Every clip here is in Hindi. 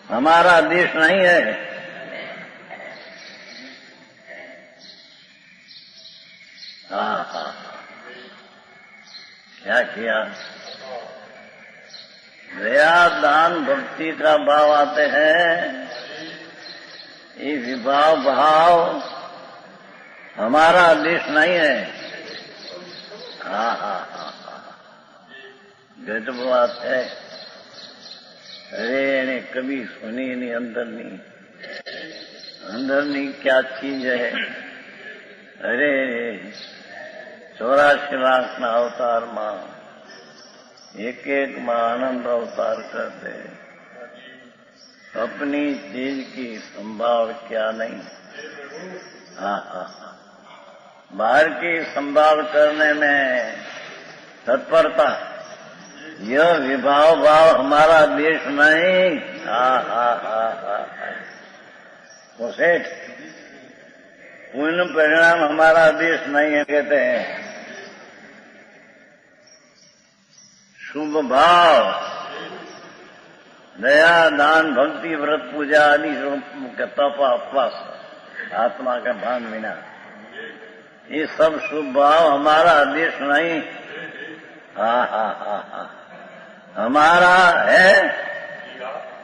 हमारा देश नहीं है। हाँ, क्या किया? दया दान भक्ति का भाव आते हैं, ये विभाव भाव हमारा देश नहीं है। हाँ, गट बात है। अरे ने कभी सुनी नहीं अंदरनी क्या चीज है। अरे 84 लाख ना अवतार मां एक एक मां आनंद अवतार करते, अपनी चीज की संभाल क्या नहीं। हाँ, बाहर की संभाल करने में तत्परता, यह विभाव भाव हमारा देश नहीं। वो सेठ पुण्य परिणाम हमारा देश नहीं है कहते हैं। शुभ भाव, दया दान भक्ति व्रत पूजा आदि तप उपवास, आत्मा का भान बिना, ये सब शुभ भाव हमारा देश नहीं। हमारा है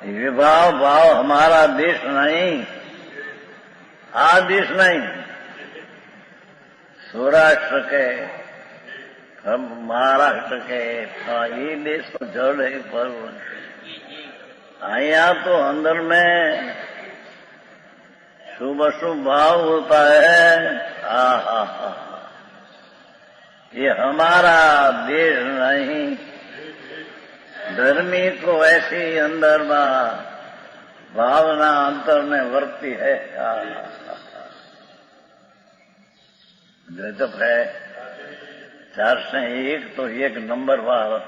विभाव भाव हमारा देश नहीं, आदेश नहीं। सौराष्ट्र के, हम महाराष्ट्र के, ये देश तो जड़ है पर यहाँ तो अंदर में शुभ अशुभ भाव होता है। ये हमारा देश नहीं। धर्मी को ऐसी अंदर भावना अंतर में वर्ती है। गजब है। 401 तो एक नंबर वाला।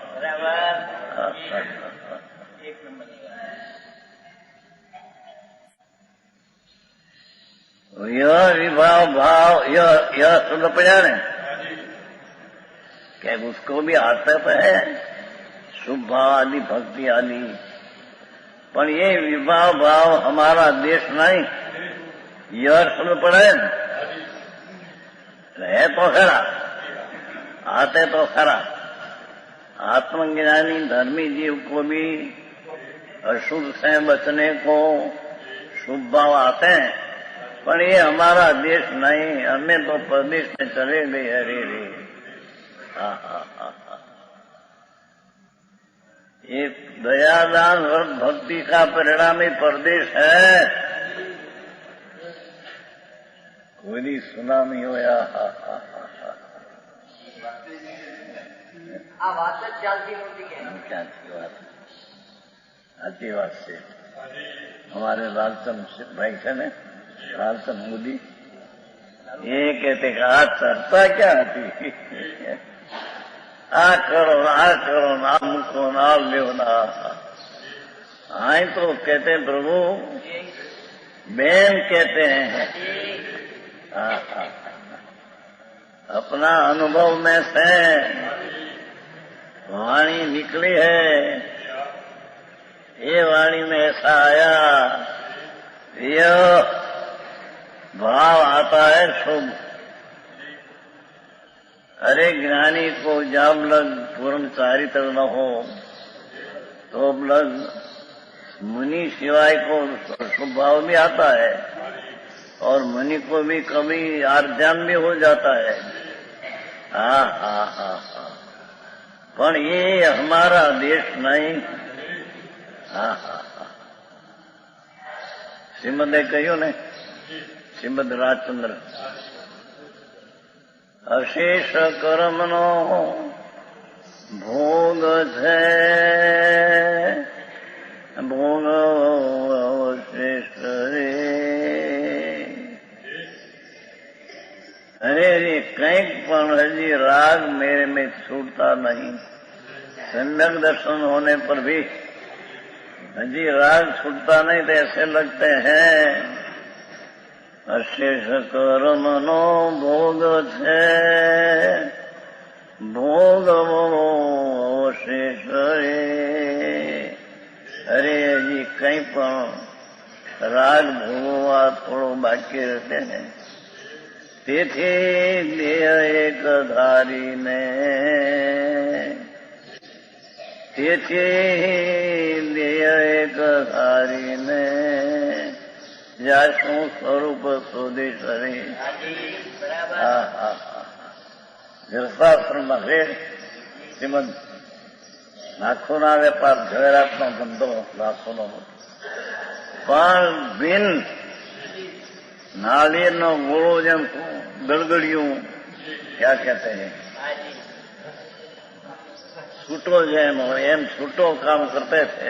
यह विभाव भाव यह सुन पड़ा ने क्या उसको भी आता तो है शुभ भाव आदि भक्ति आदि, पर ये विभाव भाव हमारा देश नहीं। यह सुन पड़े रहे तो खरा, आते तो खरा। आत्मज्ञानी धर्मी जीव को भी अशुभ से बचने को शुभ भाव आते हैं, पर ये हमारा देश नहीं। हमें तो प्रदेश में चले गए। अरे रे, ये दयादान और भक्ति का परिणाम ही परदेश है। कोई नहीं सुना नहीं होया। अच्छी बात से हमारे लालचंद भाई थे ने, लालचंद मोदी, ये कहते कहा चर्चा क्या होती, आ करो ना मुको ना ले ना। आए तो कहते हैं प्रभु, बेन कहते हैं। अपना अनुभव में से वाणी निकली है। ये वाणी में ऐसा आया, यह भाव आता है शुभ। अरे ज्ञानी को जब लग पूर्ण चारित्र न हो तो लग मुनि सिवाय को शुभ भाव भी आता है, और मुनि को भी कभी आर्जन भी हो जाता है। पर ये हमारा देश नहीं। श्रीमदे कह્યું ने, श्रीमद રાજચંદ્ર, अशेष कर्मनो भोग है, भोग अशेष रे। अरे કંઈક પણ હજી राग मेरे में छूटता नहीं। सम्यक दर्शन होने पर भी हजी राग छूटता नहीं, तो ऐसे लगते हैं अशेष कर्मनो भोग छे, भोग अशेष रे। अरे जी कहीं पण राग भोगवा थोड़ो बाकी रहते हैं। તેથી દેહ એક ધારીને, તેથી દેહ એક ધારીને જાશું સ્વરૂપ શોધી શરી. જળશાસ્ત્રમાં છે શ્રીમદ લાખોના વેપાર ઝવેરાતનો ધંધો લાખોનો, પણ બિન नालियर गोड़ो जम गड़गड़ियों क्या कहते हैं, छूटो जेम एम छूटो काम करते थे।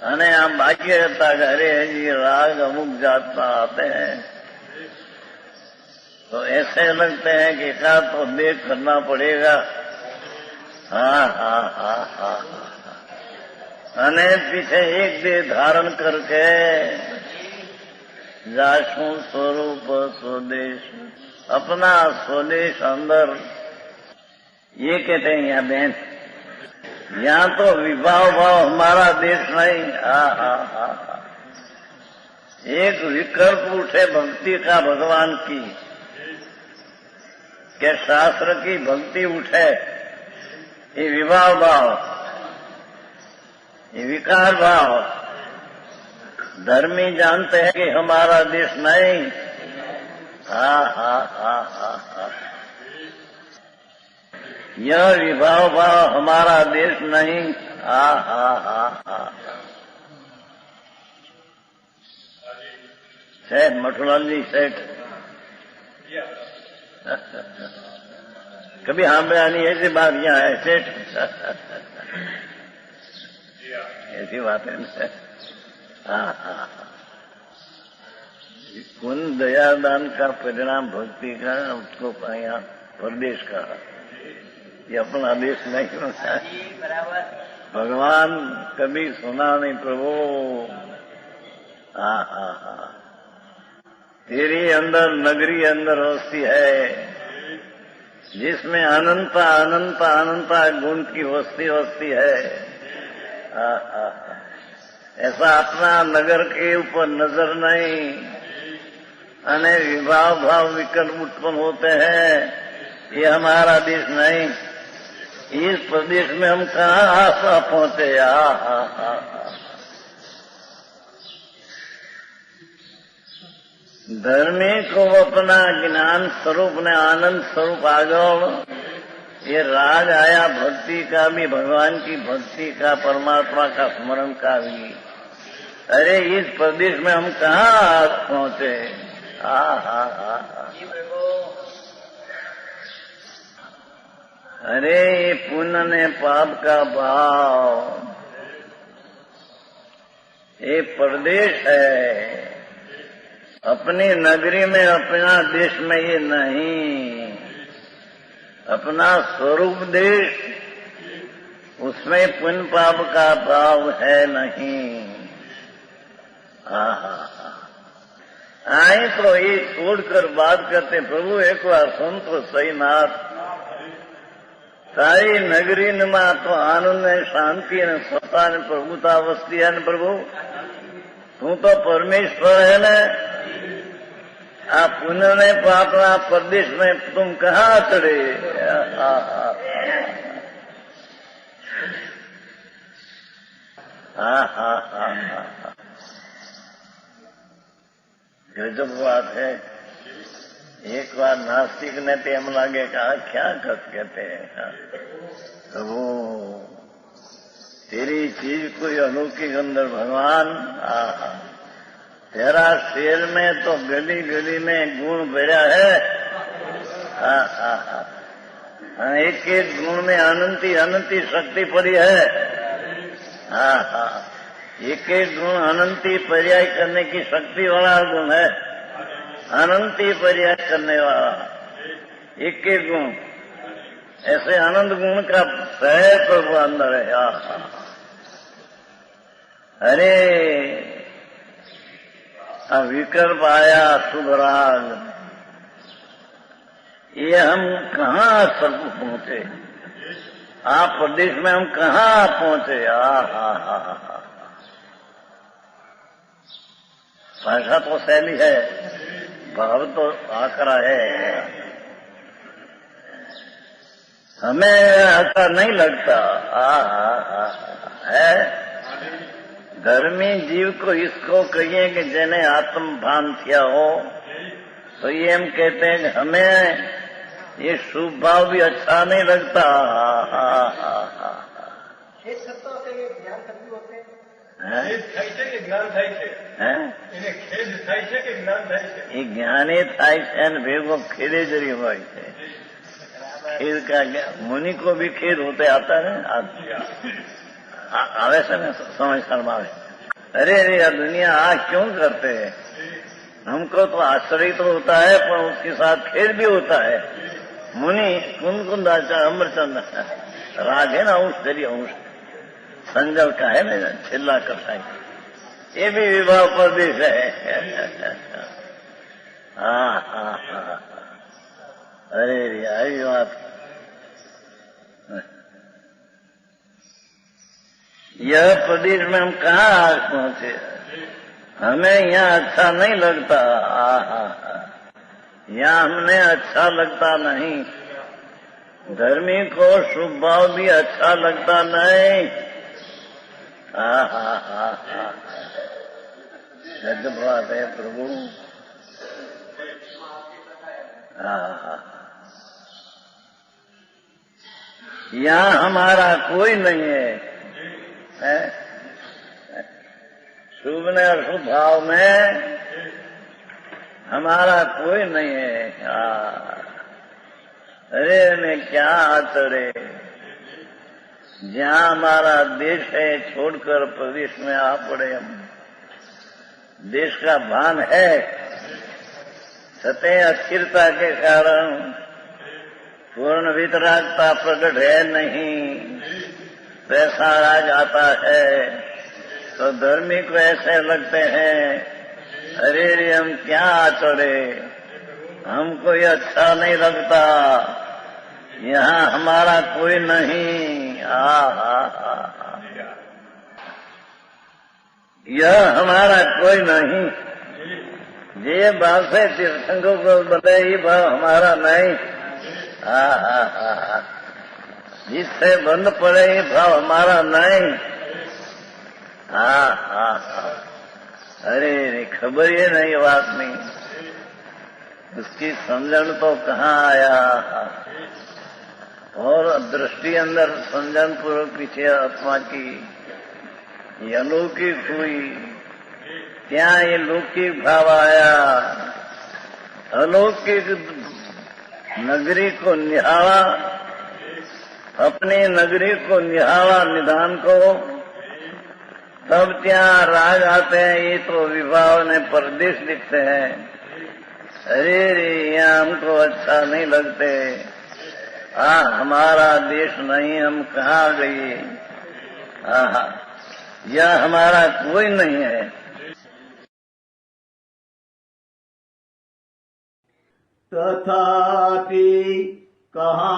अने आम बाकी रहता कि अरे जी राग अमुक जात में आते हैं तो ऐसे लगते हैं कि क्या तो देख करना पड़ेगा। हाँ हाँ हाँ हाँ अने पीछे एक दे धारण करके जाशु स्वरूप स्वदेश, अपना स्वदेश अंदर। ये कहते हैं यहाँ बहन, यहाँ तो विभाव भाव हमारा देश नहीं। एक विकल्प उठे भक्ति का भगवान की, के शास्त्र की भक्ति उठे, ये विभाव भाव, ये विकार भाव। धर्मी जानते हैं कि हमारा देश नहीं। यह विभाव भाव हमारा देश नहीं। सेठ मठुलाल जी सेठ कभी हाँ बयानी ऐसी बात यहाँ है सेठ ऐसी बात है ना। कुन दयादान का परिणाम भक्ति का, उसको यहाँ प्रदेश का, ये अपना देश नहीं होता। भगवान कभी सुना नहीं प्रभु। तेरी अंदर नगरी अंदर वस्ती है जिसमें अनंत अनंत अनंत गुण की वस्ती वस्ती है। ऐसा अपना नगर के ऊपर नजर नहीं, अने विभाव भाव विकल्प उत्पन्न होते हैं। ये हमारा देश नहीं। इस प्रदेश में हम कहाँ आशा पहुंचे। धर्मी को अपना ज्ञान स्वरूप ने आनंद स्वरूप आगो, ये राग आया भक्ति का भी, भगवान की भक्ति का, परमात्मा का स्मरण का भी। अरे इस प्रदेश में हम कहाँ पहुंचे। अरे ये पुण्य ने पाप का भाव, ये प्रदेश है। अपनी नगरी में, अपना देश में ये नहीं। अपना स्वरूप देश, उसमें पुण्य पाप का भाव है नहीं। आई तो ये छोड़कर बात करते प्रभु एक बार सुन तो सही नाथ, तारी नगरी में तो आनंद ने शांति ने सत्ता ने प्रभुता वस्ती है न प्रभु। तू तो परमेश्वर है न। आप पुण्य ने पापना प्रदेश में तुम कहाँ चढ़े। गजब बात है। एक बार नास्तिक ने तेम लागे कहा क्या कहते हैं तो वो तेरी चीज कोई अलौकिक अंदर भगवान। तेरा शेर में तो गली गली में गुण भरा है। एक एक गुण में अनंती अनंती शक्ति पड़ी है। एक एक गुण अनंती पर्याय करने की शक्ति वाला गुण है। अनंती पर्याय करने वाला एक एक गुण, ऐसे आनंद गुण का सहज प्रभु अंदर है। अरे विकल्प आया शुभ राग, ये हम कहाँ सर्व पहुंचे। आप प्रदेश में हम कहाँ पहुंचे। हा। भाषा तो शैली है, भाव तो आकरा है। हमें ऐसा नहीं लगता। है धर्मी जीव को इसको कहिए कि जिन्हें आत्म भान किया हो, तो ये हम कहते हैं कि हमें ये शुभ भाव भी अच्छा नहीं लगता। એ જ્ઞાને થાય છે ને ભેગો ખેદે જરી હોય છે। खेद का मुनि को भी खेद होते आता है आवे से समझ शर्मावे। अरे यार दुनिया क्यों करते हैं। हमको तो आश्चर्य तो होता है पर उसके साथ खेद भी होता है। मुनि कुंदाचार्य अमरचंद राग है ना अंश जरिए अंश संजल का है ना छिल्ला कसाई, ये भी विवाह प्रदेश है। हाँ। अरे यही बात। यह प्रदेश में हम कहाँ आज पहुंचे। हमें यहाँ अच्छा नहीं लगता। यहाँ हमने अच्छा लगता नहीं। धर्मी को शुभ भाव भी अच्छा लगता नहीं। गजब बात है प्रभु। यहाँ हमारा कोई नहीं है। शुभ में और शुभ भाव में हमारा कोई नहीं है। अरे मैं क्या आतरे। जहाँ हमारा देश है छोड़कर प्रदेश में आ पड़े हम। देश का भान है, सत्य अस्थिरता के कारण पूर्ण वितरागता प्रकट है नहीं। पैसा आ जाता है तो धर्मी को ऐसे लगते हैं अरे हम क्या चढ़े, हमको ये अच्छा नहीं लगता, यहाँ हमारा कोई नहीं। यह हमारा कोई नहीं। ये बात है तीर्थंकों को बोले ये भाव हमारा नहीं। जिससे बंद पड़े ये भाव हमारा नहीं। अरे खबर ये नहीं बात नहीं, उसकी समझण तो कहाँ आया। और दृष्टि अंदर समझण पूर्वक पीछे आत्मा की ये अलौकिक हुई, क्या ये लौकिक भाव आया। अलौकिक नगरी को निहारा, अपनी नगरी को निहारा निधान को, तब क्या राग आते हैं। ये तो विवाह ने परदेश लिखते हैं। अरे यहाँ हमको अच्छा नहीं लगते। हमारा देश नहीं, हम कहाँ गए। यह हमारा कोई नहीं है। तथापि कहानवाणीना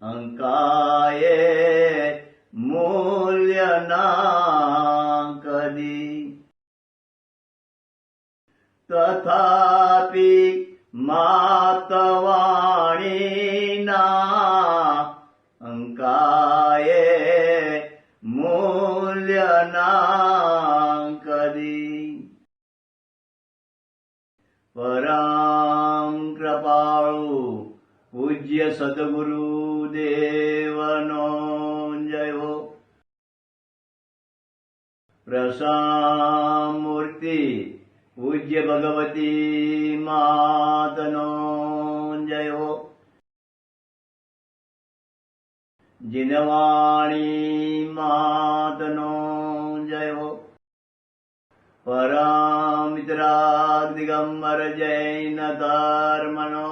अंकाये मूल्यना कदी। तथापि मातवाणीना अंकाये मूल्यना कदी। परम कृपाळु पूज्य सद्गुरु देवनो जय हो। प्रसामूर्ति पूज्य भगवती मातनो जय हो। जिनवाणी मातनो जय हो। परमित्रा दिगंबर जैन धर्मनो